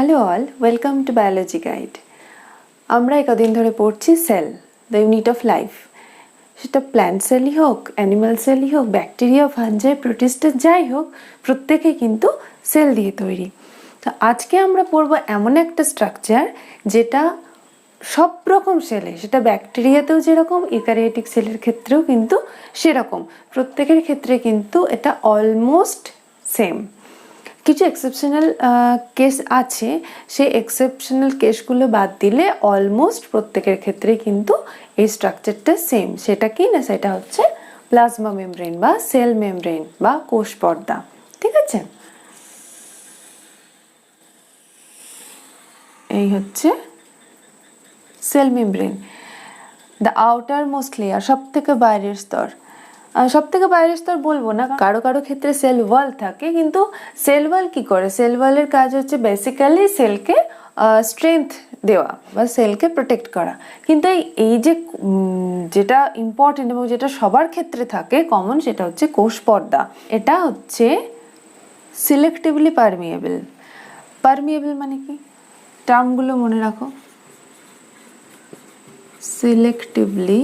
Hello all, welcome to biology guide. আমরা কদিন ধরে পড়ছি cell, the unit of life. সেটা প্ল্যান্ট সেলই হোক, অ্যানিম্যাল সেলই হোক, ব্যাকটেরিয়া, ফাঞ্জাই, প্রোটিস্টা যাই হোক, প্রত্যেকে কিন্তু সেল দিয়ে তৈরি। তো আজকে আমরা পড়বো এমন একটা স্ট্রাকচার যেটা সব রকম সেলে, সেটা ব্যাকটেরিয়াতেও যেরকম, ইউক্যারিওটিক সেলের ক্ষেত্রেও কিন্তু সেরকম, প্রত্যেকের ক্ষেত্রে কিন্তু এটা অলমোস্ট সেম। কিছু এক্সেপশনাল কেস আছে, সেই এক্সেপশনাল কেসগুলো বাদ দিলে অলমোস্ট প্রত্যেকের ক্ষেত্রে কিন্তু এই স্ট্রাকচারটা সেম। সেটা কি না, সেটা হচ্ছে প্লাজমা মেমব্রেন বা সেল মেমব্রেন বা কোষ পর্দা। ঠিক আছে, এই হচ্ছে cell membrane, the outer most layer, সব থেকে বাইরের স্তর। সব থেকে বাইরের স্তর বলবো না, কারো কারো ক্ষেত্রে সেল ওয়াল থাকে, কিন্তু সেল ওয়াল কী করে? সেল ওয়ালের কাজ হচ্ছে বেসিক্যালি সেলকে স্ট্রেংথ দেওয়া বা সেলকে প্রোটেক্ট করা। কিন্তু এই যে যেটা ইম্পর্টেন্ট এবং যেটা সবার ক্ষেত্রে থাকে কমন, সেটা হচ্ছে কোষ পর্দা। এটা হচ্ছে সিলেক্টিভলি পারমিয়েবল। পারমিয়েবল মানে কি? টার্মগুলো মনে রাখো। Selectively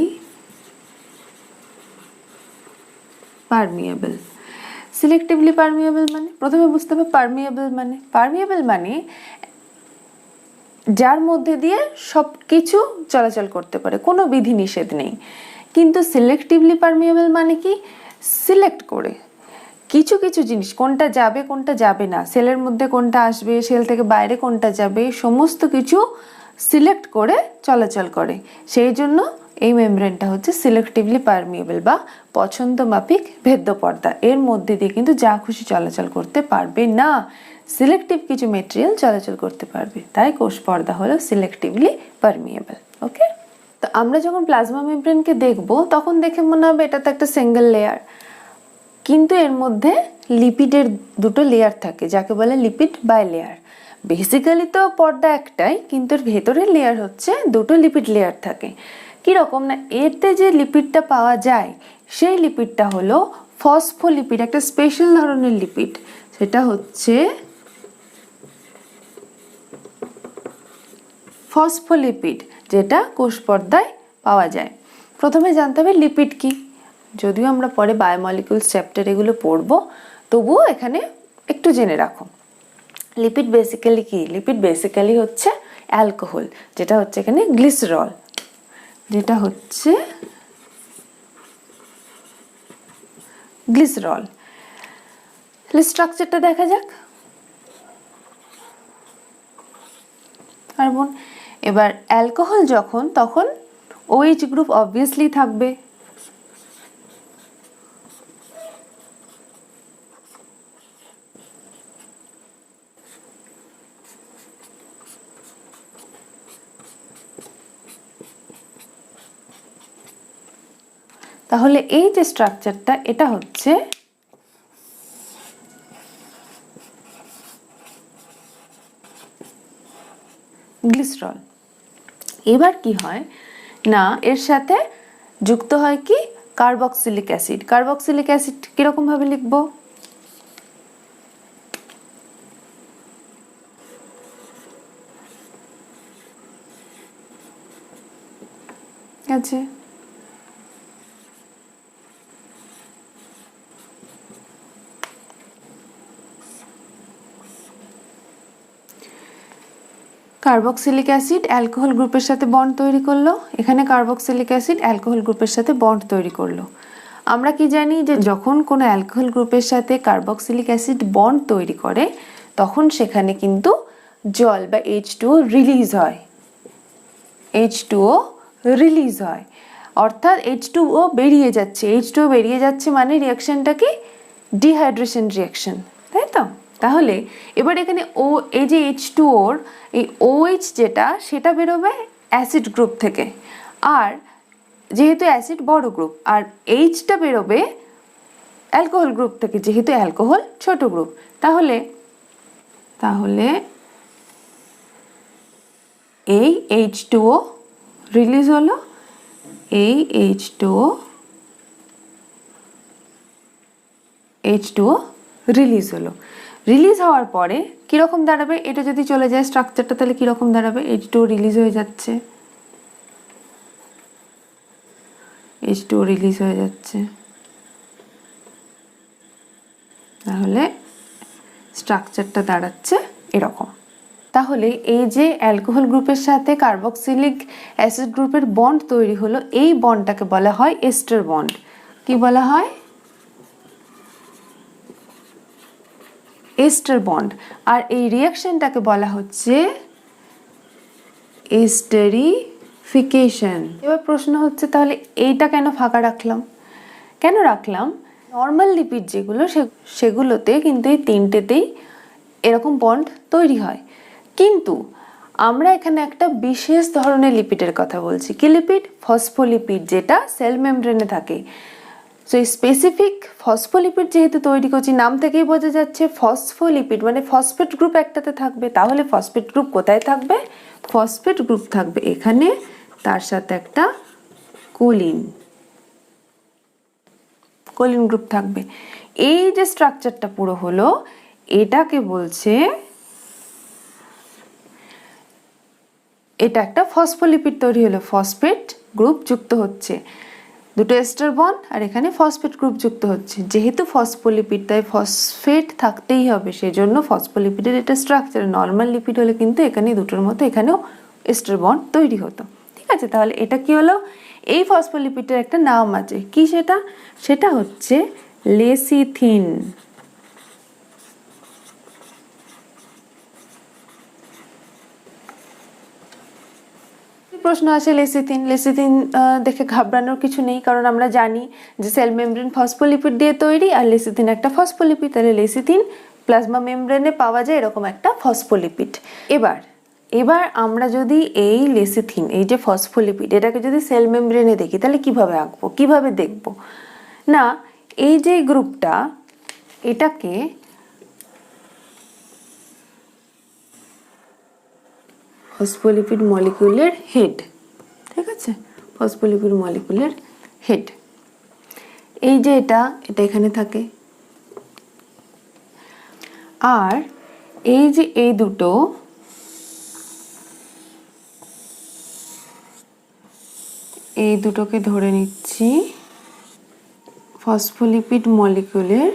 permeable. সিলেক্টিভলি পারমিয়েবল মানে প্রথমে বুঝতে হবে পারমিয়েবল মানে যার মধ্যে দিয়ে সব কিছু চলাচল করতে পারে, কোনো বিধিনিষেধ নেই। কিন্তু সিলেক্টিভলি পারমিয়েবল মানে কি? সিলেক্ট করে কিছু কিছু জিনিস, কোনটা যাবে কোনটা যাবে না, সেলের মধ্যে কোনটা আসবে, সেল থেকে বাইরে কোনটা যাবে, সমস্ত কিছু সিলেক্ট করে চলাচল করে। সেই জন্য এই মেমব্রেনটা হচ্ছে সিলেক্টিভলি পারমিয়েবল বা পছন্দ মাফিক ভেদ্য পর্দা। এর মধ্যে দিয়ে কিন্তু যা খুশি চলাচল করতে পারবে না, সিলেক্টিভ কিছু মেটেরিয়াল চলাচল করতে পারবে। তাই কোষ পর্দা হলো সিলেক্টিভলি পারমিয়েবল। ওকে, তো আমরা যখন প্লাজমা মেমব্রেনকে দেখব তখন দেখে মনে হবে এটা তো একটা সিঙ্গেল লেয়ার, কিন্তু এর মধ্যে লিপিডের দুটো লেয়ার থাকে, যাকে বলে লিপিড বাই লেয়ার। বেসিক্যালি তো পর্দা একটাই, কিন্তু এর ভেতরের লেয়ার হচ্ছে দুটো লিপিড লেয়ার থাকে। কীরকম না, এতে যে লিপিডটা পাওয়া যায় সেই লিপিডটা হলো ফসফোলিপিড, একটা স্পেশাল ধরনের লিপিড। সেটা হচ্ছে ফসফোলিপিড, যেটা কোষ পর্দায় পাওয়া যায়। প্রথমে জানতে হবে লিপিড কি। যদিও আমরা পরে বায়োমলিকুলস চ্যাপ্টার এগুলো পড়বো, তবুও এখানে একটু জেনে রাখো লিপিড বেসিক্যালি কি। লিপিড বেসিক্যালি হচ্ছে অ্যালকোহল, যেটা হচ্ছে এখানে গ্লিসারল, যেটা হচ্ছে গ্লিসারল। স্ট্রাকচারটা দেখা যাক। আর বোন, এবার অ্যালকোহল যখন, তখন OH গ্রুপ অবভিয়াসলি থাকবে। তাহলে এই যে স্ট্রাকচারটা, এটা হচ্ছে গ্লিসারল। এবার কি হয় না, এর সাথে যুক্ত হয় কি কার্বক্সিলিক অ্যাসিড। কার্বক্সিলিক অ্যাসিড কিরকম ভাবে লিখবো? আছে কার্বক্সিলিক অ্যাসিড অ্যালকোহল গ্রুপের সাথে বন্ড তৈরি করলো, এখানে কার্বক্সিলিক অ্যাসিড অ্যালকোহল গ্রুপের সাথে বন্ড তৈরি করলো। আমরা কি জানি যে যখন কোনো অ্যালকোহল গ্রুপের সাথে কার্বক্সিলিক অ্যাসিড বন্ড তৈরি করে, তখন সেখানে কিন্তু জল বা H2O রিলিজ হয়। H2O রিলিজ হয়, অর্থাৎ H2O বেরিয়ে যাচ্ছে। H2O বেরিয়ে যাচ্ছে মানে রিয়াকশনটা কি? ডিহাইড্রেশন রিয়াকশন, তাই তো? তাহলে এবার এখানে এই যে H2Oর এই OH যেটা, সেটা বেরোবে অ্যাসিড গ্রুপ থেকে, আর যেহেতু অ্যাসিড বড় গ্রুপ, আর Hটা বেরোবে অ্যালকোহল গ্রুপ থেকে, যেহেতু অ্যালকোহল ছোট গ্রুপ। তাহলে এই H2O রিলিজ হলো, এই H2O রিলিজ হলো। রিলিজ হওয়ার পরে কীরকম দাঁড়াবে, এটা যদি চলে যায় স্ট্রাকচারটা তাহলে কীরকম দাঁড়াবে, H2 রিলিজ হয়ে যাচ্ছে, H2 রিলিজ হয়ে যাচ্ছে, তাহলে স্ট্রাকচারটা দাঁড়াচ্ছে এরকম। তাহলে এই যে অ্যালকোহল গ্রুপের সাথে কার্বক্সিলিক অ্যাসিড গ্রুপের বন্ড তৈরি হলো, এই বন্ডটাকে বলা হয় এস্টার বন্ড। কি বলা হয়? Ester bond. আর এই রিঅ্যাকশনটাকে বলা হচ্ছে এস্টারিফিকেশন। এবার প্রশ্ন হচ্ছে তাহলে এইটা কেন ফাঁকা রাখলাম? কেন রাখলাম? নর্মাল লিপিড যেগুলো সেগুলোতে কিন্তু এই তিনটেতেই এরকম বন্ড তৈরি হয়, কিন্তু আমরা এখানে একটা বিশেষ ধরনের লিপিডের কথা বলছি। কি লিপিড? ফসফোলিপিড, যেটা সেল মেমব্রেনে থাকে। সো এই স্পেসিফিক ফসফোলিপিড যেহেতু তৈরি করছি, নাম থেকেই বোঝা যাচ্ছে ফসফোলিপিড মানে ফসফেট গ্রুপ একটাতে থাকবে। তাহলে ফসফেট গ্রুপ কোথায় থাকবে? ফসফেট গ্রুপ থাকবে এখানে, তার সাথে একটা কোলিন গ্রুপ থাকবে। এই যে স্ট্রাকচারটা পুরো হলো, এটাকে বলছে, এটা একটা ফসফোলিপিড তৈরি হলো, ফসফেট গ্রুপ যুক্ত হচ্ছে, দুটো এস্টার বন্ড আর এখানে ফসফেট গ্রুপ যুক্ত হচ্ছে। যেহেতু ফসফোলিপিড তাই ফসফেট থাকতেই হবে, সেজন্য ফসফোলিপিডের এটা স্ট্রাকচার। নর্মাল লিপিড হলে কিন্তু এখানে দুটোর মতো এখানেও এস্টার বন্ড তৈরি হতো। ঠিক আছে, তাহলে এটা কি হলো? এই ফসফোলিপিডের একটা নাম আছে, কি সেটা? সেটা হচ্ছে লেসিথিন। প্রশ্ন আসে লেসিথিন। লেসিথিন দেখে ঘাবড়ানোর কিছু নেই, কারণ আমরা জানি যে সেল মেমব্রেন ফসফোলিপিড দিয়ে তৈরি, আর লেসিথিন একটা ফসফোলিপিড। তাহলে লেসিথিন প্লাজমা মেমব্রেনে পাওয়া যায় এরকম একটা ফসফোলিপিড। এবার আমরা যদি এই লেসিথিন, এই যে ফসফোলিপিড, এটাকে যদি সেল মেমব্রেনে দেখি তাহলে কিভাবে আঁকবো, কিভাবে দেখব? না, এই যে গ্রুপটা, এটাকে ফসফোলিপিড মলিকিউলের হেড, ঠিক আছে, ফসফোলিপিড মলিকিউলের হেড। এই যে এটা এখানে থাকে, আর এই যে এই দুটো, এই দুটোকে ধরে নিচ্ছি ফসফোলিপিড মলিকিউলের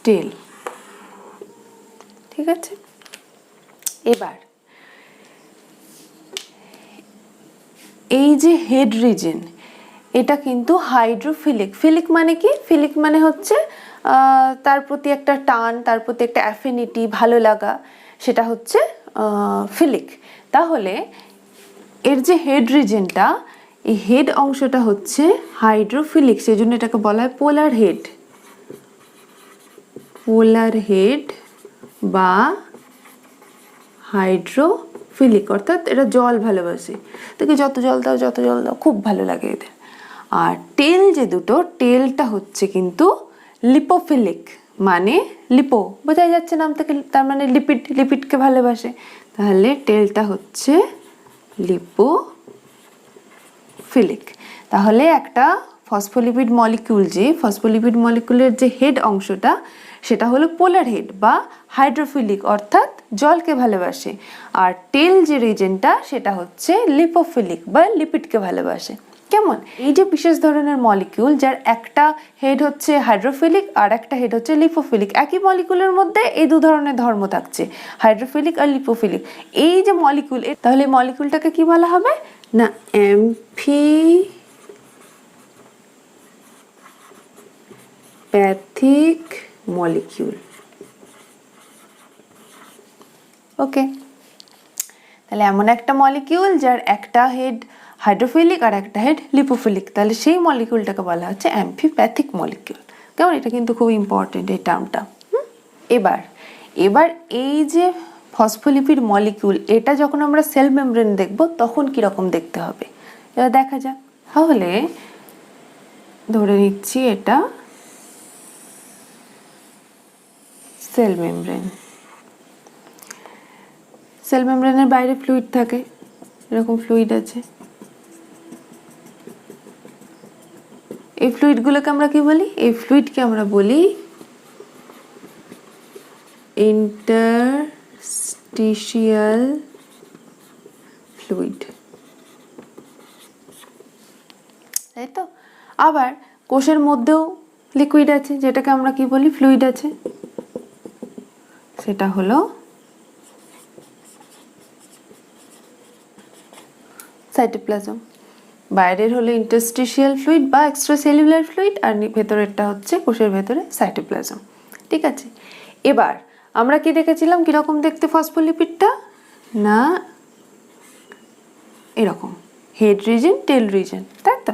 টেল। ঠিক আছে, এবার এই যে হেড রিজন, এটা কিন্তু হাইড্রোফিলিক। ফিলিক মানে কি? ফিলিক মানে হচ্ছে তার প্রতি একটা টান, তার প্রতি একটা অ্যাফিনিটি, ভালো লাগা, সেটা হচ্ছে ফিলিক। তাহলে এর যে হেড রিজনটা, এই হেড অংশটা হচ্ছে হাইড্রোফিলিক, সেই জন্য এটাকে বলা হয় পোলার হেড। পোলার হেড বা হাইড্রোফিলিক, অর্থাৎ এটা জল ভালোবাসে। তোকে যত জল দাও, যত জল দাও, খুব ভালো লাগে এদের। আর টেল যে দুটো, টেলটা হচ্ছে কিন্তু লিপোফিলিক, মানে লিপো বোঝাই যাচ্ছে নাম থেকে, তার মানে লিপিড, লিপিডকে ভালোবাসে। তাহলে টেলটা হচ্ছে লিপোফিলিক। তাহলে একটা ফসফোলিপিড মলিকিউল, যে ফসফোলিপিড মলিকিউলের যে হেড অংশটা, সেটা হলো পোলার হেড বা হাইড্রোফিলিক, অর্থাৎ জলকে ভালোবাসে। আর টেল যে রিজনটা, সেটা হচ্ছে লিপোফিলিক বা লিপিডকে ভালোবাসে। কেমন? এই যে বিশেষ ধরনের মলিকিউল, যার একটা হেড হচ্ছে হাইড্রোফিলিক আর একটা হেড হচ্ছে লিপোফিলিক, একই মলিকিউলের মধ্যে এই দু ধরনের ধর্ম থাকছে, হাইড্রোফিলিক আর লিপোফিলিক। এই যে মলিকিউল, তাহলে মলিকিউলটাকে কি বলা হবে? না, অ্যামফিপ্যাথিক মলিকিউল। ওকে, তাহলে এমন একটা মলিকিউল যার একটা হেড হাইড্রোফিলিক আর একটা হেড লিপোফিলিক, তাহলে সেই মলিকিউলটাকে বলা হচ্ছে অ্যামফিপ্যাথিক মলিকিউল। কেমন? এটা কিন্তু খুব ইম্পর্টেন্ট এই টার্মটা। এবার এই যে ফসফোলিপিড মলিকিউল, এটা যখন আমরা সেল মেমব্রেন দেখব তখন কিরকম দেখতে হবে এবার দেখা যাক। তাহলে ধরে নিচ্ছি এটা সেল মেমব্রেন। সেল মেমব্রেনের বাইরে ফ্লুইড থাকে, এরকম ফ্লুইড আছে। এই ফ্লুইডগুলোকে আমরা কি বলি? এই ফ্লুইডকে আমরা বলি ইন্টারস্টিশিয়াল ফ্লুইড, তাই তো। আবার কোষের মধ্যেও লিকুইড আছে, যেটাকে আমরা কি বলি, ফ্লুইড আছে, সেটা হলো সাইটোপ্লাজম। বাইরের হলো ইন্টারস্টিশিয়াল ফ্লুইড বা এক্সট্রাসেলুলার ফ্লুইড, আর ভেতরেরটা হচ্ছে কোষের ভেতরে সাইটোপ্লাজম। ঠিক আছে, এবার আমরা কি দেখেছিলাম কিরকম দেখতে ফসফোলিপিডটা, না এরকম হেড রিজন টেল রিজন, তাই তো।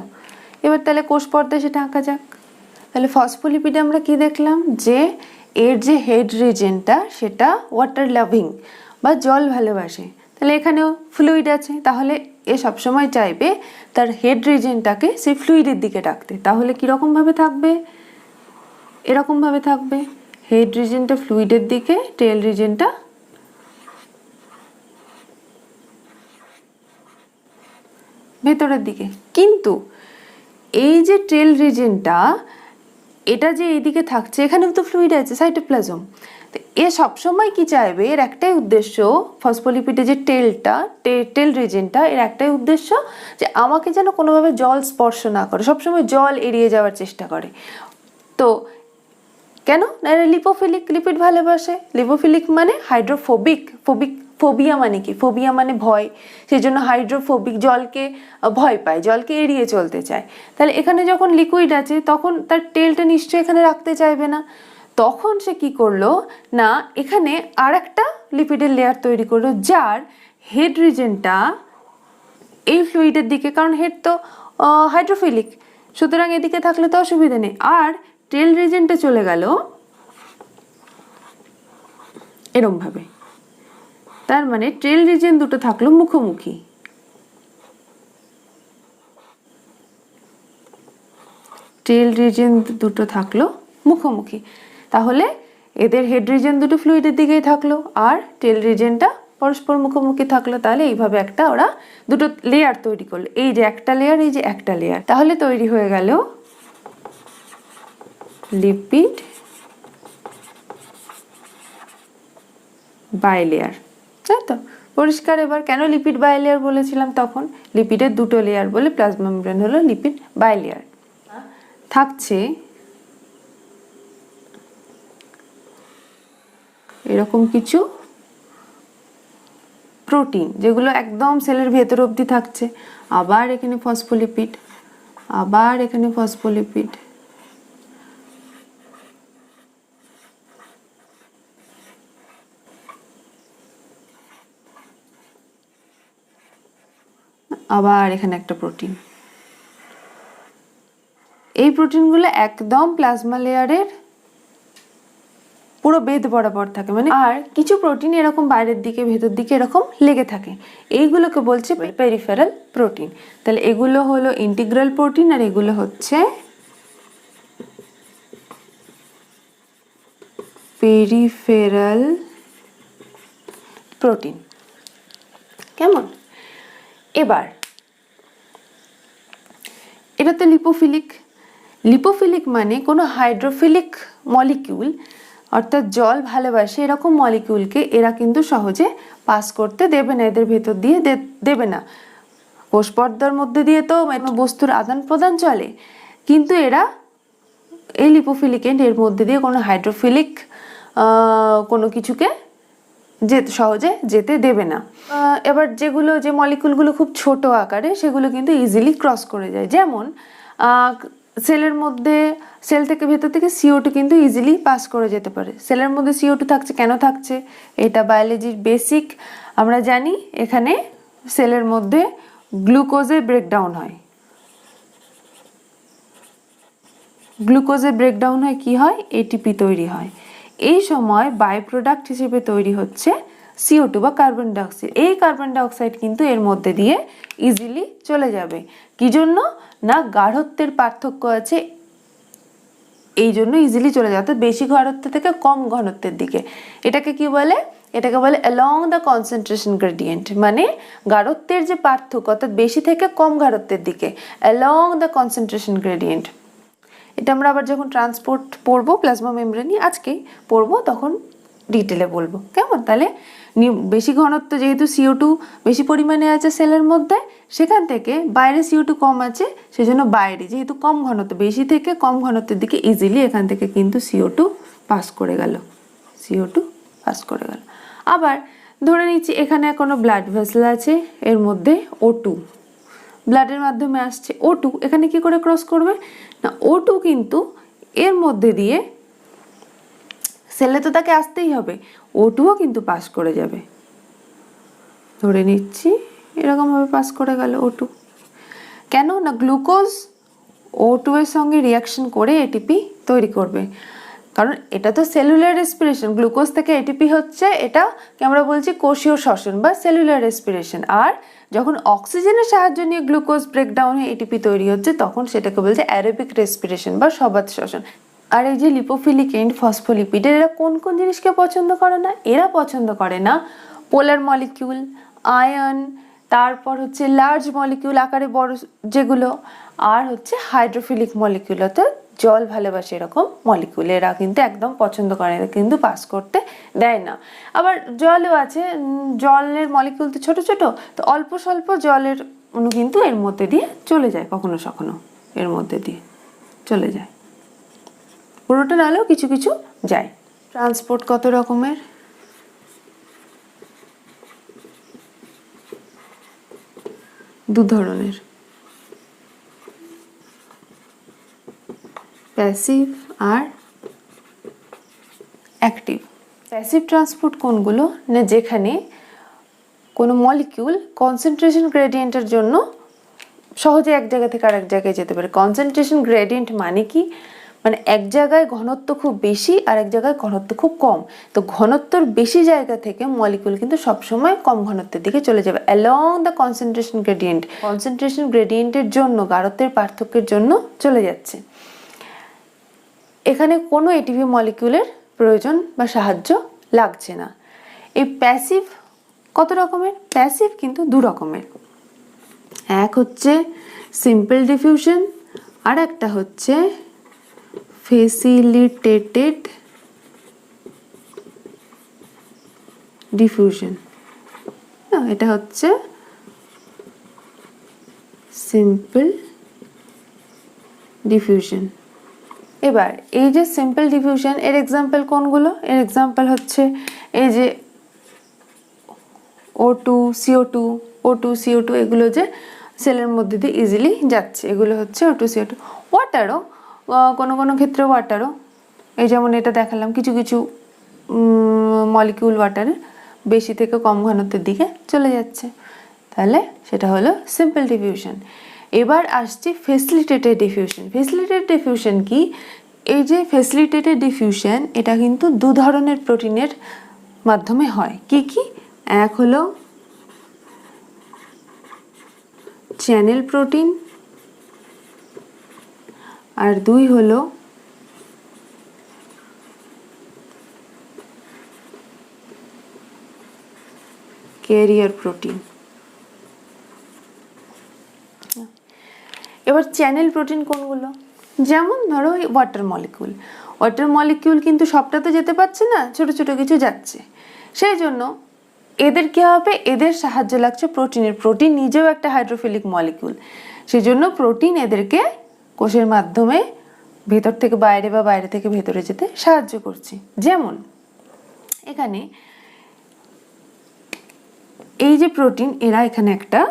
এবার তাহলে কোষ পর্দায় সেটা আঁকা যাক। তাহলে ফসফোলিপিডে আমরা কি দেখলাম, যে এর যে হেড রিজনটা সেটা ওয়াটার লাভিং বা জল ভালোবাসে। তাহলে এখানেও ফ্লুইড আছে, তাহলে এ সবসময় চাইবে তার হেড রিজনটাকে সেই ফ্লুইডের দিকে রাখতে। তাহলে কীরকমভাবে থাকবে, এরকমভাবে থাকবে, হেড রিজনটা ফ্লুইডের দিকে, টেল রিজনটা ভেতরের দিকে। কিন্তু এই যে টেল রিজনটা, এটা যে এইদিকে থাকছে, এখানেও তো ফ্লুইড আছে, সাইটোপ্লাজম। তো এ সবসময় কি চাইবে, এর একটাই উদ্দেশ্য, ফসফোলিপিডের যে টেল রিজনটা, এর একটাই উদ্দেশ্য যে আমাকে যেন কোনোভাবে জল স্পর্শ না করে, সবসময় জল এড়িয়ে যাওয়ার চেষ্টা করে। তো কেন না, এরা লিপোফিলিক, লিপিড ভালোবাসে। লিপোফিলিক মানে হাইড্রোফোবিক, ফোবিয়া মানে কি, ফোবিয়া মানে ভয়, সেই জন্য হাইড্রোফোবিক, জলকে ভয় পায়, জলকে এড়িয়ে চলতে চায়। তাহলে এখানে যখন লিকুইড আছে তখন তার টেলটা নিশ্চয়ই এখানে রাখতে চাইবে না। তখন সে কি করলো না, এখানে আর একটা লিপিডের লেয়ার তৈরি করলো, যার হেড রিজনটা এই ফ্লুইডের দিকে, কারণ হেড তো হাইড্রোফিলিক, সুতরাং এদিকে থাকলে তো অসুবিধা নেই। আর টেল রিজনটা চলে গেল এরম ভাবে, তার মানে টেল রিজন দুটো থাকলো মুখোমুখি। টেল রিজন দুটো থাকলো মুখোমুখি, তাহলে এদের হেড রিজন দুটো ফ্লুইডের দিকেই থাকলো আর টেল রিজনটা পরস্পর মুখোমুখি থাকলো। তাহলে এইভাবে একটা ওরা দুটো লেয়ার তৈরি করলো, এই যে একটা লেয়ার, এই যে একটা লেয়ার, তাহলে তৈরি হয়ে গেল লিপিড বাইলেয়ার, তাই তো। পরিষ্কার এবার কেন লিপিড বাইলেয়ার বলেছিলাম তখন, লিপিডের দুটো লেয়ার বলে প্লাজমা মেমব্রেন হলো লিপিড বাইলেয়ার। থাকছে এরকম কিছু প্রোটিন, যেগুলো একদম সেলের ভেতর অবধি থাকছে। আবার এখানে ফসফোলিপিড, আবার এখানে ফসফোলিপিড, আবার এখানে একটা প্রোটিন। এই প্রোটিনগুলো একদম প্লাজমা লেয়ারের পুরো বেদ বরাবর থাকে, মানে আর কিছু প্রোটিন এরকম বাইরের দিকে ভেতর দিকে এরকম লেগে থাকে, এইগুলোকে বলছে পেরিফেরাল প্রোটিন। তাহলে এগুলো হলো ইন্টিগ্রাল প্রোটিন আর এগুলো হচ্ছে পেরিফেরাল প্রোটিন। কেমন, এবার এটা তো লিপোফিলিক। লিপোফিলিক মানে কোনো হাইড্রোফিলিক মলিকিউল, অর্থাৎ জল ভালোবাসে এরকম মলিকিউলকে এরা কিন্তু সহজে পাস করতে দেবে না, এদের ভেতর দিয়ে দেবে না। কোষ পর্দার মধ্যে দিয়ে তো বস্তুর আদান প্রদান চলে, কিন্তু এরা এই লিপোফিলিক এর মধ্যে দিয়ে কোনো হাইড্রোফিলিক কোনো কিছুকে সহজে যেতে দেবে না। এবার যেগুলো, যে মলিকুলগুলো খুব ছোট আকারে, সেগুলো কিন্তু ইজিলি ক্রস করে যায়। যেমন সেলের মধ্যে, সেল থেকে ভেতর থেকে CO2 কিন্তু ইজিলি পাস করে যেতে পারে। সেলের মধ্যে CO2 থাকছে, কেন থাকছে, এটা বায়োলজির বেসিক। আমরা জানি এখানে সেলের মধ্যে গ্লুকোজের ব্রেকডাউন হয়। গ্লুকোজের ব্রেকডাউন হয়, কি হয়, ATP তৈরি হয়। এই সময় বাই প্রোডাক্ট হিসেবে তৈরি হচ্ছে CO2 বা কার্বন ডাইঅক্সাইড। এই কার্বন ডাইঅক্সাইড কিন্তু এর মধ্যে দিয়ে ইজিলি চলে যাবে। কি জন্য না, গাঢ়ত্বের পার্থক্য আছে, এই জন্য ইজিলি চলে যায়, অর্থাৎ বেশি ঘনত্ব থেকে কম ঘনত্বের দিকে। এটাকে কি বলে, এটাকে বলে অ্যালং দ্য কনসেন্ট্রেশন গ্রেডিয়েন্ট, মানে গাঢ়ত্বের যে পার্থক্য, অর্থাৎ বেশি থেকে কম গাঢ়ত্বের দিকে, অ্যালং দ্য কনসেন্ট্রেশন গ্রেডিয়েন্ট। এটা আমরা আবার যখন ট্রান্সপোর্ট পড়বো প্লাজমা মেমব্রেনই, আজকেই পড়বো, তখন ডিটেলে বলবো, কেমন? তাহলে বেশি ঘনত্ব যেহেতু CO2 বেশি পরিমাণে আছে সেলের মধ্যে, সেখান থেকে বাইরে CO2 কম আছে, সেজন্য বাইরে যেহেতু কম ঘনত্ব, বেশি থেকে কম ঘনত্বের দিকে ইজিলি এখান থেকে কিন্তু CO2 পাস করে গেল, CO2 পাস করে গেল। আবার ধরে নিচ্ছি এখানে কোনো ব্লাড ভেসেল আছে, এর মধ্যে O2 ব্লাডের মাধ্যমে আসছে, O2 এখানে কি করে ক্রস করবে না, O2 কিন্তু এর মধ্যে দিয়ে সেলে তো তাকে আসতেই হবে, O2ও কিন্তু পাস করে যাবে, ধরে নিচ্ছি এরকমভাবে পাস করে গেল O2। কেন না, গ্লুকোজ O2 এর সঙ্গে রিয়াকশন করে এটিপি তৈরি করবে, কারণ এটা তো সেলুলার রেসপিরেশন, গ্লুকোজ থেকে এটিপি হচ্ছে, এটাকে আমরা বলছি কোষীয় শ্বসন বা সেলুলার রেসপিরেশন। আর যখন অক্সিজেনের সাহায্য নিয়ে গ্লুকোজ ব্রেকডাউন হয়ে এটিপি তৈরি হচ্ছে, তখন সেটাকে বলছে অ্যারোবিক রেসপিরেশন বা সবাত শ্বসন। আর এই যে লিপোফিলিক এন্ড ফসফোলিপিড, এরা কোন কোন জিনিসকে পছন্দ করে না? এরা পছন্দ করে না পোলার মলিকিউল, আয়ন, তারপর হচ্ছে লার্জ মলিকিউল আকারে বড় যেগুলো, আর হচ্ছে হাইড্রোফিলিক মলিকিউল, অর্থাৎ জল ভালোবাসে এরকম মলিকিউল, এরা কিন্তু একদম পছন্দ করে, এরা কিন্তু পাস করতে দেয় না। আবার জলও আছে, জলের মলিকিউল তো ছোট ছোট, তো অল্প স্বল্প জলের অণু কিন্তু এর মধ্যে দিয়ে চলে যায়, কখনো কখনো এর মধ্যে দিয়ে চলে যায়, পুরোটা নাহলেও কিছু কিছু যায়। ট্রান্সপোর্ট কত রকমের? দু ধরনের, প্যাসিভ আর অ্যাক্টিভ। প্যাসিভ ট্রান্সপোর্ট কোনগুলো না, যেখানে কোনো মলিকিউল কনসেন্ট্রেশন গ্রেডিয়েন্টের জন্য সহজে এক জায়গা থেকে আরেক জায়গায় যেতে পারে। কনসেন্ট্রেশন গ্রেডিয়েন্ট মানে কি, মানে এক জায়গায় ঘনত্ব খুব বেশি আর এক জায়গায় ঘনত্ব খুব কম, তো ঘনত্বর বেশি জায়গা থেকে মলিকিউল কিন্তু সবসময় কম ঘনত্বের দিকে চলে যাবে along the concentration gradient, concentration গ্রেডিয়েন্টের জন্য, গাঢ়ত্বের পার্থক্যের জন্য চলে যাচ্ছে। এখানে কোনো এটিপি মলিকিউলের প্রয়োজন বা সাহায্য লাগছে না। এই প্যাসিভ কত রকমের? প্যাসিভ কিন্তু দু রকমের, এক হচ্ছে সিম্পল ডিফিউশন আর একটা হচ্ছে ফেসিলিটেটেড ডিফিউশন। এটা হচ্ছে সিম্পল ডিফিউশন। এবার এই যে সিম্পল ডিফিউশন, এর এক্সাম্পল কোনগুলো? এর এক্সাম্পল হচ্ছে এই যে O2, CO2 এগুলো যে সেলের মধ্যে দিয়ে ইজিলি যাচ্ছে, এগুলো হচ্ছে O2, CO2। ওয়াটারও কোনো কোনো ক্ষেত্রে ওয়াটারও, এই যেমন এটা দেখালাম, কিছু কিছু মলিকিউল ওয়াটারে বেশি থেকে কম ঘনত্বের দিকে চলে যাচ্ছে, তাহলে সেটা হলো সিম্পল ডিফিউশন। এবার আসছে ফেসিলিটেটেড ডিফিউশন। ফেসিলিটেটেড ডিফিউশন কি? এই যে ফেসিলিটেটেড ডিফিউশন, এটা কিন্তু দু ধরনের প্রোটিনের মাধ্যমে হয়। কি কি? এক হলো চ্যানেল প্রোটিন আর দুই হলো ক্যারিয়ার প্রোটিন। এবার চ্যানেল প্রোটিন কোনগুলো? যেমন ধরো ওয়াটার মলিকিউল কিন্তু সবটা তো যেতে পারছে না, ছোট ছোট কিছু যাচ্ছে, সেই জন্য এদের কি হবে, এদের সাহায্য লাগছে প্রোটিনের। প্রোটিন নিজেও একটা হাইড্রোফিলিক মলিকিউল, সেই জন্য প্রোটিন এদেরকে কোষের মাধ্যমে ভেতর থেকে বাইরে বা বাইরে থেকে ভেতরে যেতে সাহায্য করছে। যেমন এখানে এই যে প্রোটিন, এরা এখানে একটা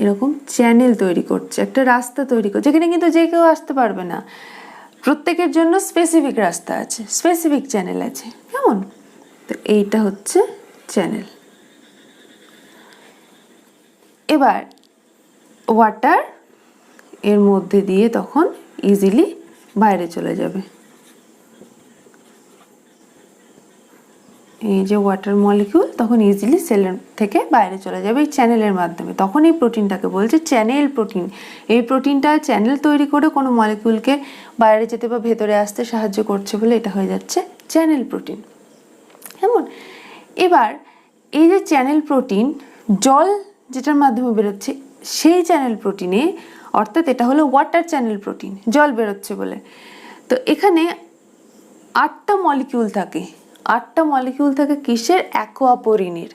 এরকম চ্যানেল তৈরি করছে, একটা রাস্তা তৈরি করছে, যেখানে কিন্তু যে কেউ আসতে পারবে না, প্রত্যেকের জন্য স্পেসিফিক রাস্তা আছে, স্পেসিফিক চ্যানেল আছে, কেমন? তো এইটা হচ্ছে চ্যানেল। এবার ওয়াটার এর মধ্যে দিয়ে তখন ইজিলি বাইরে চলে যাবে, এই যে ওয়াটার মলিকিউল তখন ইজিলি সেলের থেকে বাইরে চলে যাবে এই চ্যানেলের মাধ্যমে, তখন এই প্রোটিনটাকে বলছে চ্যানেল প্রোটিন। এই প্রোটিনটা চ্যানেল তৈরি করে কোনো মলিকিউলকে বাইরে যেতে বা ভেতরে আসতে সাহায্য করছে বলে এটা হয়ে যাচ্ছে চ্যানেল প্রোটিন, কেমন? এবার এই যে চ্যানেল প্রোটিন, জল যেটার মাধ্যমে বেরোচ্ছে সেই চ্যানেল প্রোটিনে, অর্থাৎ এটা হলো ওয়াটার চ্যানেল প্রোটিন, জল বেরোচ্ছে বলে। তো এখানে আটটা মলিকিউল থাকে। আটটা মলিকিউল থাকে কিসের? অ্যাকোয়াপোরিনের।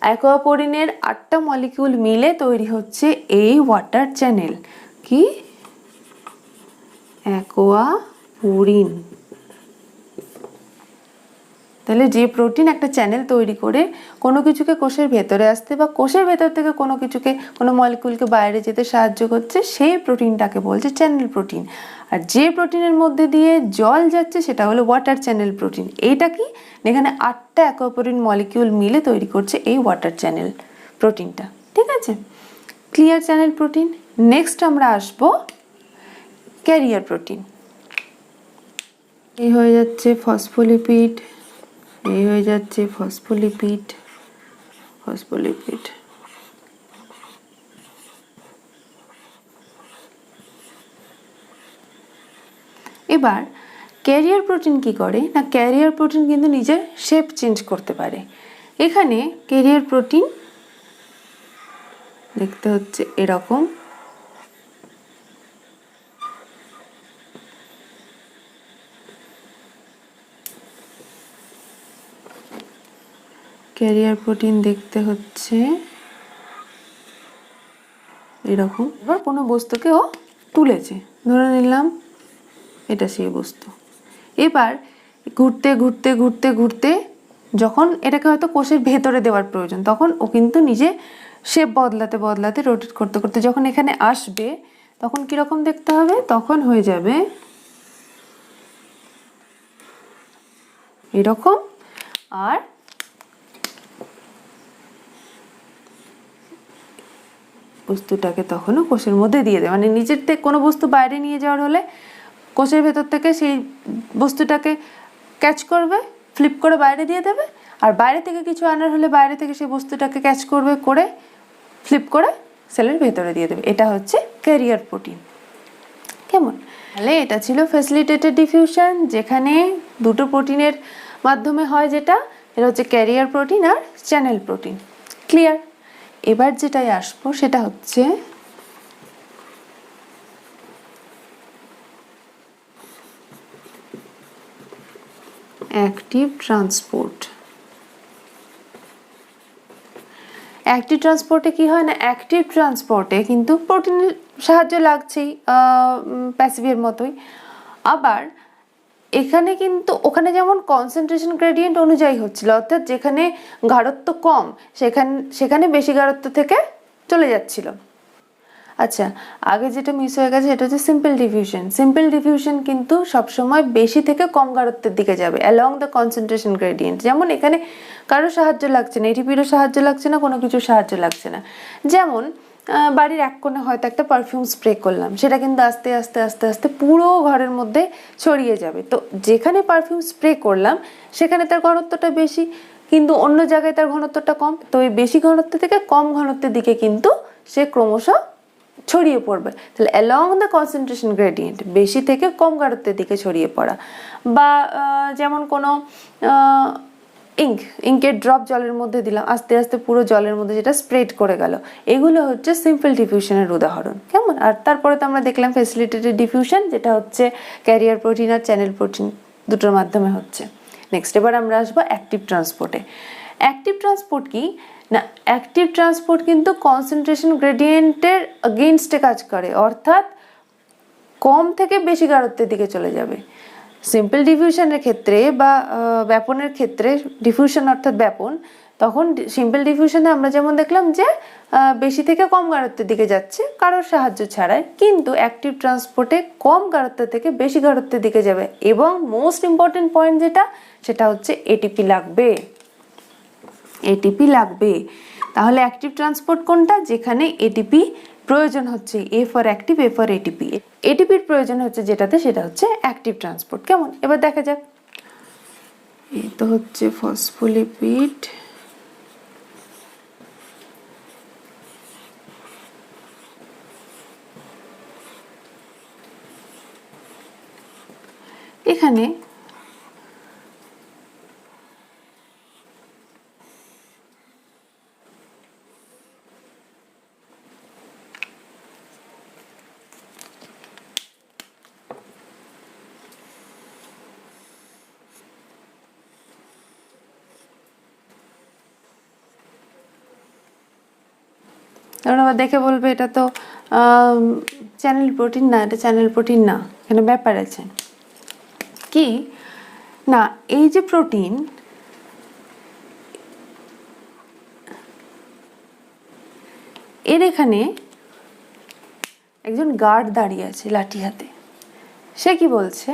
অ্যাকোয়াপোরিনের আটটা মলিকিউল মিলে তৈরি হচ্ছে এই ওয়াটার চ্যানেল। কি? অ্যাকোয়াপোরিন। তাহলে যে প্রোটিন একটা চ্যানেল তৈরি করে কোনো কিছুকে কোষের ভেতরে আসতে বা কোষের ভেতর থেকে কোনো কিছুকে, কোনো মলিকিউলকে বাইরে যেতে সাহায্য করছে, সেই প্রোটিনটাকে বলছে চ্যানেল প্রোটিন। আর যে প্রোটিনের মধ্যে দিয়ে জল যাচ্ছে সেটা হলো ওয়াটার চ্যানেল প্রোটিন। এইটা কি? এখানে আটটা অ্যাকোয়াপোরিন মলিকিউল মিলে তৈরি করছে এই ওয়াটার চ্যানেল প্রোটিনটা। ঠিক আছে, ক্লিয়ার চ্যানেল প্রোটিন। নেক্সট আমরা আসবো ক্যারিয়ার প্রোটিন। এই হয়ে যাচ্ছে ফসফোলিপিড, এই হয়ে যাচ্ছে ফসফোলিপিড, ফসফোলিপিড। এবার ক্যারিয়ার প্রোটিন কি করে না, ক্যারিয়ার প্রোটিন কিন্তু নিজের শেপ চেঞ্জ করতে পারে। এখানে ক্যারিয়ার প্রোটিন দেখতে হচ্ছে এরকম, ক্যারিয়ার প্রোটিন দেখতে হচ্ছে এরকম। এবার কোনো বস্তুকে ও তুলেছে, ধরে নিলাম এটা সেই বস্তু। এবার ঘুরতে ঘুরতে ঘুরতে ঘুরতে যখন এটাকে হয়তো কোষের ভেতরে দেওয়ার প্রয়োজন, তখন ও কিন্তু নিজে শেপ বদলাতে বদলাতে রোটেট করতে করতে যখন এখানে আসবে, তখন কীরকম দেখতে হবে? তখন হয়ে যাবে এরকম। আর বস্তুটাকে তখনও কোষের মধ্যে দিয়ে দেয়, মানে নিজের থেকে কোনো বস্তু বাইরে নিয়ে যাওয়ার হলে কোষের ভেতর থেকে সেই বস্তুটাকে ক্যাচ করবে, ফ্লিপ করে বাইরে দিয়ে দেবে। আর বাইরে থেকে কিছু আনার হলে বাইরে থেকে সেই বস্তুটাকে ক্যাচ করবে, করে ফ্লিপ করে সেলের ভেতরে দিয়ে দেবে। এটা হচ্ছে ক্যারিয়ার প্রোটিন। কেমন? তাহলে এটা ছিল ফ্যাসিলিটেটেড ডিফিউশন, যেখানে দুটো প্রোটিনের মাধ্যমে হয়, যেটা এটা হচ্ছে ক্যারিয়ার প্রোটিন আর চ্যানেল প্রোটিন। ক্লিয়ার? এবার যেটাই আসবো সেটা হচ্ছে অ্যাক্টিভ ট্রান্সপোর্ট। অ্যাক্টিভ ট্রান্সপোর্টে কি হয় না, অ্যাক্টিভ ট্রান্সপোর্টে কিন্তু প্রোটিনের সাহায্য লাগছেই প্যাসিভের মতোই। আবার এখানে কিন্তু ওখানে যেমন কনসেন্ট্রেশন গ্রেডিয়েন্ট অনুযায়ী হচ্ছিল, অর্থাৎ যেখানে গাঢ়ত্ব কম সেখানে বেশি গাঢ়ত্ব থেকে চলে যাচ্ছিল। আচ্ছা, আগে যেটা মিস হয়ে গেছে সেটা হচ্ছে সিম্পল ডিফিউশন। সিম্পল ডিফিউশন কিন্তু সবসময় বেশি থেকে কম গাঢ়ত্বের দিকে যাবে অ্যালং দ্য কনসেন্ট্রেশন গ্রেডিয়েন্ট। যেমন এখানে কারো সাহায্য লাগছে না, এটিপিরও সাহায্য লাগছে না, কোনো কিছু সাহায্য লাগছে না। যেমন বাড়ির এক কোণে হয়তো একটা পারফিউম স্প্রে করলাম, সেটা কিন্তু আস্তে আস্তে আস্তে আস্তে পুরো ঘরের মধ্যে ছড়িয়ে যাবে। তো যেখানে পারফিউম স্প্রে করলাম সেখানে তার ঘনত্বটা বেশি, কিন্তু অন্য জায়গায় তার ঘনত্বটা কম। তো এই বেশি ঘনত্ব থেকে কম ঘনত্বের দিকে কিন্তু সে ক্রমশ ছড়িয়ে পড়বে। তাহলে অ্যালং দ্য কনসেন্ট্রেশন গ্রেডিয়েন্ট, বেশি থেকে কম গাঢ়ত্বের দিকে ছড়িয়ে পড়া। বা যেমন কোনো ইঙ্কের ড্রপ জলের মধ্যে দিলাম, আস্তে আস্তে পুরো জলের মধ্যে যেটা স্প্রেড করে গেল, এগুলো হচ্ছে সিম্পল ডিফিউশনের উদাহরণ। কেমন? আর তারপরে তো আমরা দেখলাম ফ্যাসিলিটেটেড ডিফিউশন, যেটা হচ্ছে ক্যারিয়ার প্রোটিন আর চ্যানেল প্রোটিন দুটোর মাধ্যমে হচ্ছে। নেক্সট এবার আমরা আসবো অ্যাক্টিভ ট্রান্সপোর্টে। অ্যাক্টিভ ট্রান্সপোর্ট কি না, অ্যাক্টিভ ট্রান্সপোর্ট কিন্তু কনসেন্ট্রেশন গ্রেডিয়েন্টের এগেইনস্টে কাজ করে, অর্থাৎ কম থেকে বেশি গাঢ়ত্বের দিকে চলে যাবে। সিম্পল ডিফিউশনের ক্ষেত্রে বা ব্যাপনের ক্ষেত্রে, ডিফিউশন অর্থাৎ ব্যাপন, তখন সিম্পল ডিফিউশনে আমরা যেমন দেখলাম যে বেশি থেকে কম গাঢ়ত্বের দিকে যাচ্ছে কারোর সাহায্য ছাড়াই, কিন্তু অ্যাক্টিভ ট্রান্সপোর্টে কম গাঢ়ত্ব থেকে বেশি গাঢ়ত্বের দিকে যাবে। এবং মোস্ট ইম্পর্টেন্ট পয়েন্ট যেটা, সেটা হচ্ছে এটিপি লাগবে। এটিপি লাগবে। তাহলে অ্যাক্টিভ ট্রান্সপোর্ট কোনটা? যেখানে এটিপি প্রয়োজন হচ্ছে, A for active, A for ATP. এটিপির প্রয়োজন হচ্ছে যেটাতে, সেটা হচ্ছে অ্যাক্টিভ ট্রান্সপোর্ট। কেমন? এবার দেখা যাক। এই তো হচ্ছে ফসফোলিপিড, এখানে কারণ আবার দেখে বলবে এটা তো চ্যানেল প্রোটিন না, এটা চ্যানেল প্রোটিন না, এখানে ব্যাপার আছে কি না, এই যে প্রোটিন এর এখানে একজন গার্ড দাঁড়িয়ে আছে লাঠি হাতে। সে কি বলছে?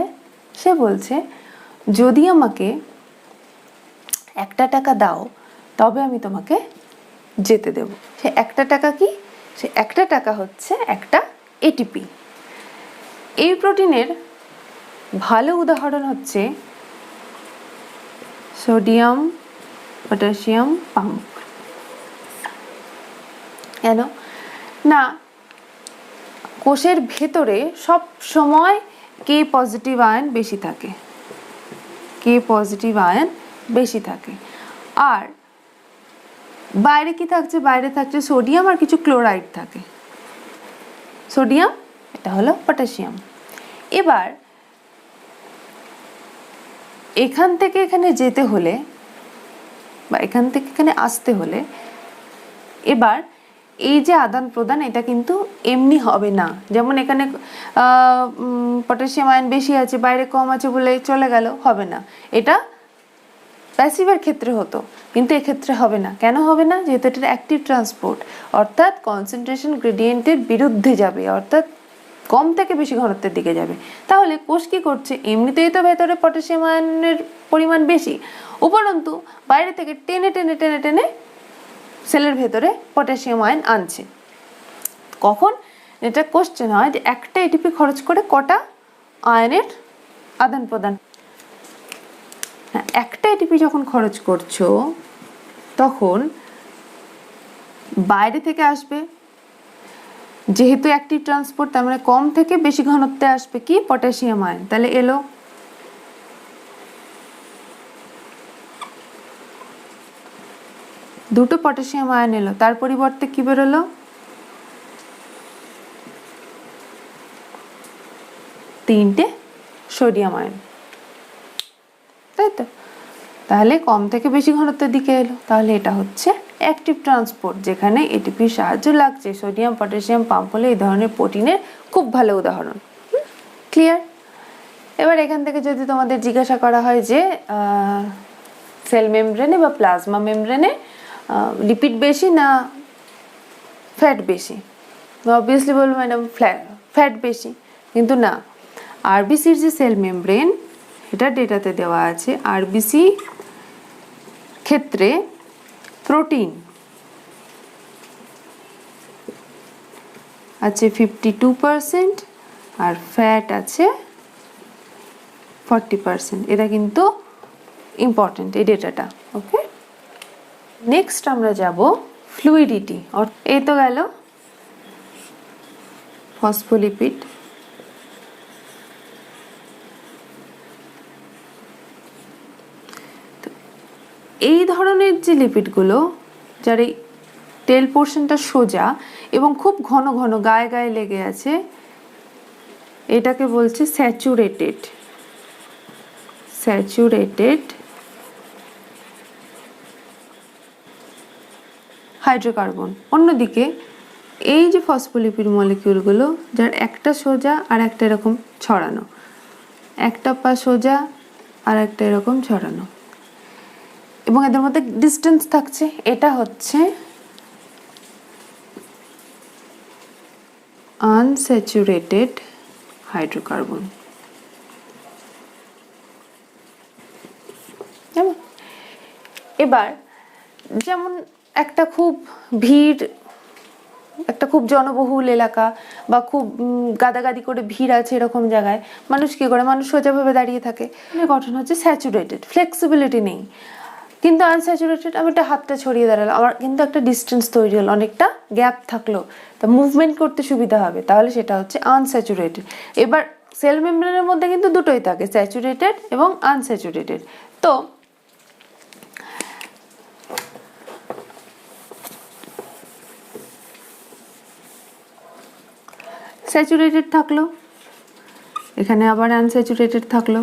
সে বলছে যদি আমাকে 1 টাকা দাও তবে আমি তোমাকে যেতে দেব। সে 1 টাকা কি? সে 1 টাকা হচ্ছে একটা এটিপি। এই প্রোটিনের ভালো উদাহরণ হচ্ছে সোডিয়াম পটাশিয়াম পাম্প। কেন না, কোষের ভেতরে সব সময় কে পজিটিভ আয়ন বেশি থাকে, কে পজিটিভ আয়ন বেশি থাকে। আর বাইরে কি থাকছে? বাইরে থাকছে সোডিয়াম আর কিছু ক্লোরাইড থাকে। সোডিয়াম, এটা হলো পটাশিয়াম। এবার এখান থেকে এখানে যেতে হলে বা এখান থেকে এখানে আসতে হলে এবার এই যে আদান প্রদান এটা কিন্তু এমনি হবে না। যেমন এখানে পটাশিয়াম আয়ন বেশি আছে, বাইরে কম আছে বলে চলে গেল, হবে না। এটা প্যাসিভের ক্ষেত্রে হতো, কিন্তু এক্ষেত্রে হবে না। কেন হবে না? যেহেতু এটা অ্যাক্টিভ ট্রান্সপোর্ট, অর্থাৎ কনসেন্ট্রেশন গ্রেডিয়েন্টের বিরুদ্ধে যাবে, অর্থাৎ কম থেকে বেশি ঘনত্বের দিকে যাবে। তাহলে কোষ কি করছে? এমনিতেই তো ভেতরে পটাশিয়াম আয়নের পরিমাণ বেশি, উপরন্তু বাইরে থেকে টেনে টেনে টেনে টেনে সেলের ভেতরে পটাশিয়াম আয়ন আনছে। কখন? এটা কোশ্চেন হয় যে একটা এটিপি খরচ করে কটা আয়নের আদান প্রদান। হ্যাঁ, একটা এটিপি যখন খরচ করছো তখন বাইরে থেকে আসবে, যেহেতু অ্যাক্টিভ ট্রান্সপোর্ট, তার মানে কম থেকে বেশি ঘনত্বে আসবে কি? Potassium ion. তাহলে এলো, দুটো পটাশিয়াম আয়ন এলো, তার পরিবর্তে কি বেরোলো? 3টে সোডিয়াম আয়ন, তাই তো? তাহলে কম থেকে বেশি ঘনত্বের দিকে এলো। তাহলে এটা হচ্ছে অ্যাক্টিভ ট্রান্সপোর্ট, যেখানে এটিপির সাহায্য লাগছে। সোডিয়াম পটাশিয়াম পাম্প হলে এই ধরনের প্রোটিনের খুব ভালো উদাহরণ। ক্লিয়ার? এবার এখান থেকে যদি তোমাদের জিজ্ঞাসা করা হয় যে সেল মেমব্রেনে বা প্লাজমা মেমব্রেনে লিপিড বেশি না ফ্যাট বেশি, অবভিয়াসলি বলবো ম্যাডাম ফ্যাট বেশি। কিন্তু না, আরবিসির যে সেল মেমব্রেন, এটা ডেটাতে দেওয়া আছে, আরবিসি ক্ষেত্রে প্রোটিন আছে 52% আর ফ্যাট আছে 40%। এটা কিন্তু ইম্পর্টেন্ট এই ডেটাটা। ওকে, নেক্সট আমরা যাব ফ্লুইডিটি। এই তো গেল ফসফোলিপিড। এই ধরনের যে লিপিডগুলো, যার এই টেল পোর্শনটা সোজা এবং খুব ঘন ঘন গায়ে গায়ে লেগে আছে, এটাকে বলছে স্যাচুরেটেড হাইড্রোকার্বন। অন্যদিকে এই যে ফসফোলিপিড মলিকিউলগুলো, যার একটা সোজা আর একটা এরকম ছড়ানো, একটা পা সোজা আর একটা এরকম ছড়ানো, এবং এদের মধ্যে ডিস্টেন্স থাকছে, এটা হচ্ছে আনস্যাচুরেটেড হাইড্রোকার্বন। এবার যেমন একটা খুব ভিড়, একটা খুব জনবহুল এলাকা বা খুব গাদাগাদি করে ভিড় আছে এরকম জায়গায় মানুষ কি করে? মানুষ সোজাভাবে দাঁড়িয়ে থাকে। গঠন হচ্ছে স্যাচুরেটেড, ফ্লেক্সিবিলিটি নেই। কিন্তু আনস্যাচুরেটেড, আমি একটা হাতটা ছড়িয়ে দাঁড়ালাম, আমার কিন্তু একটা ডিস্টেন্স তৈরি হলো, অনেকটা গ্যাপ থাকলো, তা মুভমেন্ট করতে সুবিধা হবে, তাহলে সেটা হচ্ছে আনস্যাচুরেটেড। এবার সেল মেমব্রেনের মধ্যে কিন্তু দুটোই থাকে, স্যাচুরেটেড এবং আনস্যাচুরেটেড। তো স্যাচুরেটেড থাকলো, এখানে আবার আনস্যাচুরেটেড থাকলো,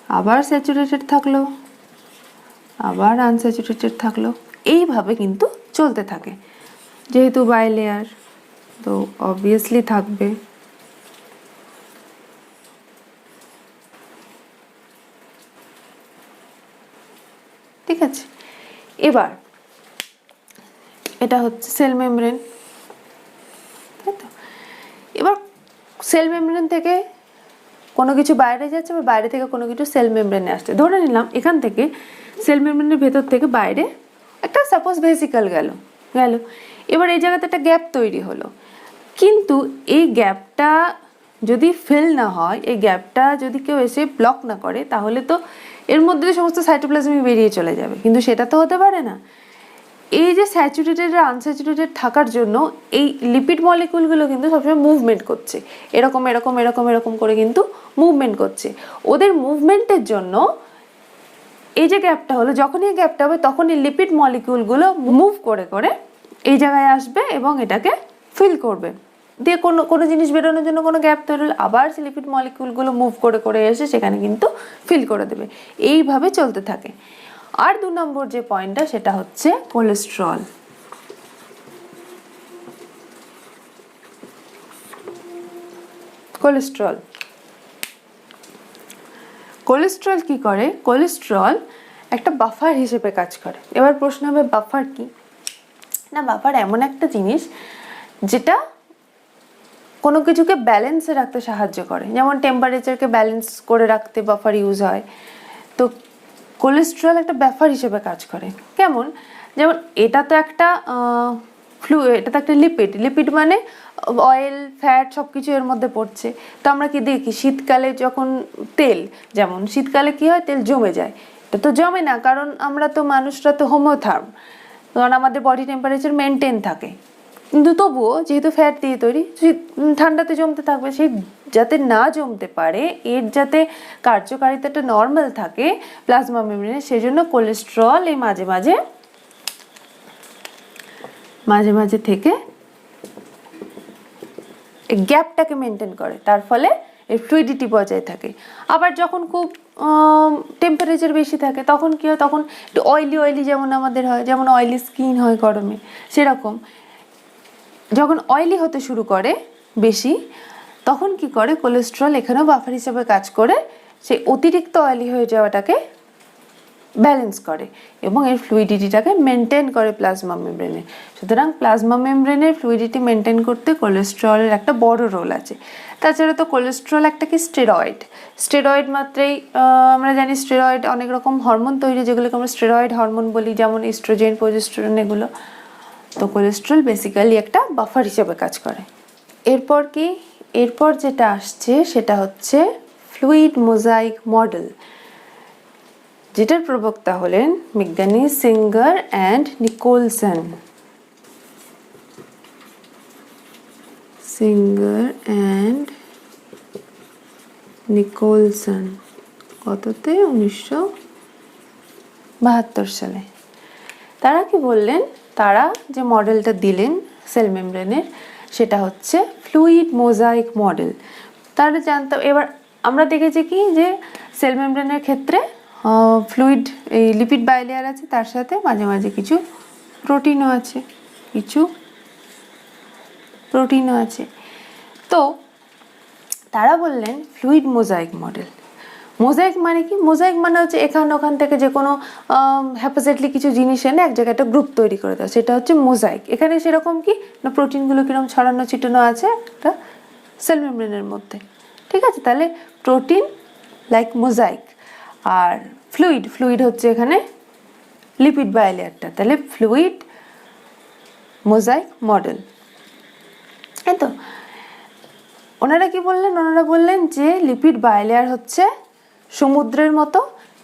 আবার স্যাচুরেটেড থাকলো, আবার আনস্যাচুরেটেড থাকলো, এইভাবে কিন্তু চলতে থাকে। যেহেতু বাই লেয়ার তো অবভিয়াসলি থাকবে। ঠিক আছে, এবার এটা হচ্ছে সেল মেমব্রেন, তাই তো। এবার সেল মেমব্রেন থেকে কোনো কিছু বাইরে যাচ্ছে বা বাইরে থেকে কোনো কিছু সেল মেমব্রেনে আসছে। ধরে নিলাম এখান থেকে সেল মেমব্রেনের ভেতর থেকে বাইরে একটা সাপোজ ভেসিকল গেল, এবার এই জায়গাতে একটা গ্যাপ তৈরি হলো, কিন্তু এই গ্যাপটা যদি ফিল না হয়, এই গ্যাপটা যদি কেউ এসে ব্লক না করে, তাহলে তো এর মধ্যে সমস্ত সাইটোপ্লাজমই বেরিয়ে চলে যাবে, কিন্তু সেটা তো হতে পারে না। এই যে স্যাচুরেটেড আর আনস্যাচুরেটেড থাকার জন্য এই লিপিড মলিকিউলগুলো কিন্তু সবসময় মুভমেন্ট করছে, এরকম এরকম এরকম এরকম করে কিন্তু মুভমেন্ট করছে। ওদের মুভমেন্টের জন্য এই যে গ্যাপটা হলো, যখনই এই গ্যাপটা হবে তখন এই লিপিড মলিকিউলগুলো মুভ করে করে এই জায়গায় আসবে এবং এটাকে ফিল করবে, দিয়ে কোনো কোনো জিনিস বেরোনোর জন্য কোনো গ্যাপ তৈরি হলে আবার সেই লিপিড মলিকিউলগুলো মুভ করে করে এসে সেখানে কিন্তু ফিল করে দেবে। এইভাবে চলতে থাকে। আর 2 নম্বর যে পয়েন্টটা সেটা হচ্ছে কোলেস্টেরল। কোলেস্টেরল কি করে? কোলেস্টেরল একটা বাফার হিসেবে কাজ করে। এবার প্রশ্ন হবে বাফার কি? না, বাফার এমন একটা জিনিস যেটা কোনো কিছুকে ব্যালেন্সে রাখতে সাহায্য করে, যেমন টেম্পারেচারকে ব্যালেন্স করে রাখতে বাফার ইউজ হয়। তো কোলেস্টেরল একটা বাফার হিসেবে কাজ করে। কেমন? যেমন এটা তো একটা এটা তো একটা লিপিড মানে অয়েল ফ্যাট সব কিছু এর মধ্যে পড়ছে। তো আমরা কি দেখি শীতকালে যখন তেল, যেমন শীতকালে কি হয়, তেল জমে যায়। এটা তো জমে না, কারণ আমরা তো মানুষরা তো হোমোথার্ম, কারণ আমাদের বডি টেম্পারেচার মেনটেন থাকে, কিন্তু তবুও যেহেতু ফ্যাট দিয়ে তৈরি, ঠান্ডাতে জমতে থাকবে। সেই যাতে না জমতে পারে, এর যাতে কার্যকারিতাটা নর্মাল থাকে প্লাজমা মেমব্রেনে, সেজন্য কোলেস্টেরল এই মাঝে মাঝে থেকে এই গ্যাপটাকে মেনটেন করে, তার ফলে এর ফ্লুইডিটি বজায় থাকে। আবার যখন খুব টেম্পারেচার বেশি থাকে তখন কী হয়, তখন একটু অয়েলি যেমন আমাদের হয়, যেমন অয়েলি স্কিন হয় গরমে, সেরকম যখন অয়েলি হতে শুরু করে বেশি, তখন কি করে কোলেস্টেরল এখানেও বাফার হিসেবে কাজ করে সেই অতিরিক্ত অয়েলি হয়ে যাওয়াটাকে ব্যালেন্স করে এবং এর ফ্লুইডিটিটাকে মেনটেন করে প্লাজমা মেমব্রেনে। সুতরাং প্লাজমা মেমব্রেনের ফ্লুইডিটি মেনটেন করতে কোলেস্টেরলের একটা বড় রোল আছে। তাছাড়া তো কোলেস্টেরল একটা কি স্টেরয়েড মাত্রেই আমরা জানি স্টেরয়েড অনেক রকম হরমোন তৈরি, যেগুলোকে আমরা স্টেরয়েড হরমোন বলি, যেমন ইস্ট্রোজেন, প্রোজেস্টেরন এগুলো। তো কোলেস্টেরল বেসিক্যালি একটা বাফার হিসেবে কাজ করে। এরপর যেটা আসছে সেটা হচ্ছে ফ্লুইড মোজাইক মডেল, যেটার প্রবক্তা হলেন বিজ্ঞানী সিঙ্গার অ্যান্ড নিকোলসন। কততে? 1972 সালে। তারা কি বললেন? তারা যে মডেলটা দিলেন সেল মেমব্রেনের, সেটা হচ্ছে ফ্লুইড মোজাইক মডেল। তাহলে জানতাম, এবার আমরা দেখেছি কি যে সেল মেমব্রেনের ক্ষেত্রে ফ্লুইড এই লিপিড বাইলেয়ার আছে, তার সাথে মাঝে মাঝে কিছু প্রোটিনও আছে। তো তারা বললেন ফ্লুইড মোজাইক মডেল। মোজাইক মানে কি? মোজাইক মানে হচ্ছে ওখান থেকে যে কোনো হ্যাপাসেটলি কিছু জিনিস এনে এক জায়গায় একটা গ্রুপ তৈরি করে দেওয়া, সেটা হচ্ছে মোজাইক। এখানে সেরকম কি না, প্রোটিনগুলো কিরকম ছড়ানো ছিটানো আছে একটা সেল মেমব্রেনের মধ্যে। ঠিক আছে, তাহলে প্রোটিন লাইক মোজাইক, আর ফ্লুইড হচ্ছে এখানে লিপিড বাইলেয়ারটা, তাহলে ফ্লুইড মোজাইক মডেল। তাই তো ওনারা কি বললেন? ওনারা বললেন যে লিপিড বাইলেয়ার হচ্ছে সমুদ্রের মতো,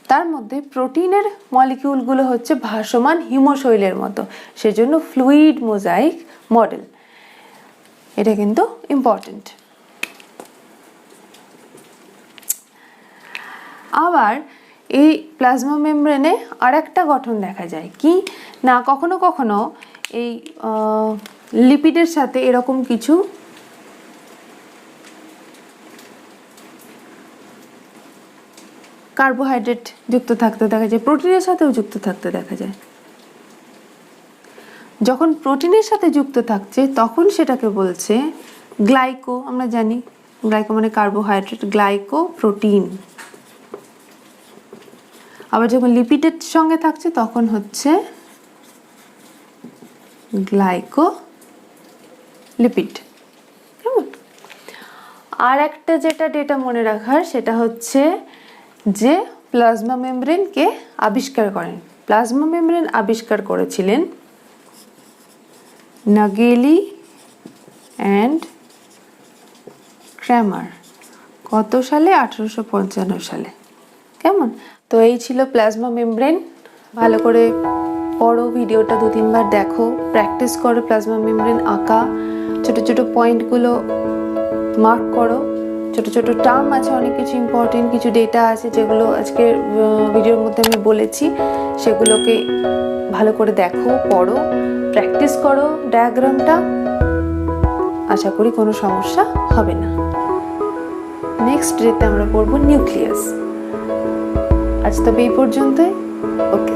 তার মধ্যে প্রোটিনের মলিকিউলগুলো হচ্ছে ভাসমান হিমশৈলের মতো, সেজন্য ফ্লুইড মোজাইক মডেল। এটা কিন্তু ইম্পর্টেন্ট। আবার এই প্লাজমা মেমব্রেনে আর একটা গঠন দেখা যায় কি না, কখনো কখনো এই লিপিডের সাথে এরকম কিছু কার্বোহাইড্রেট যুক্ত থাকতে দেখা যায়, প্রোটিনের সাথেও যুক্ত থাকতে দেখা যায়। যখন প্রোটিনের সাথে যুক্ত থাকছে তখন সেটাকে বলছে গ্লাইকো। আমরা জানি গ্লাইকো মানে কার্বোহাইড্রেট, গ্লাইকো প্রোটিন। আবার যখন লিপিডের সঙ্গে থাকছে তখন হচ্ছে গ্লাইকো লিপিড। কেমন? আর একটা যেটা ডেটা মনে রাখার সেটা হচ্ছে যে প্লাজমা মেমব্রেনকে আবিষ্কার করেন, প্লাজমা মেমব্রেন আবিষ্কার করেছিলেন নাগেলি অ্যান্ড ক্র্যামার। কত সালে? 1855 সালে। কেমন? তো এই ছিল প্লাজমা মেমব্রেন। ভালো করে পড়ো, ভিডিওটা 2-3 বার দেখো, প্র্যাকটিস করো প্লাজমা মেমব্রেন আঁকা, ছোট ছোট পয়েন্টগুলো মার্ক করো। ছোট ছোট টার্ম আছে, অনেক কিছু ইম্পর্টেন্ট কিছু ডেটা আছে যেগুলো আজকের ভিডিওর মধ্যে আমি বলেছি, সেগুলোকে ভালো করে দেখো, পড়ো, প্র্যাকটিস করো ডায়াগ্রামটা। আশা করি কোনো সমস্যা হবে না। নেক্সট ডেতে আমরা পড়বো নিউক্লিয়াস। আজ তবে এই পর্যন্তই। ওকে।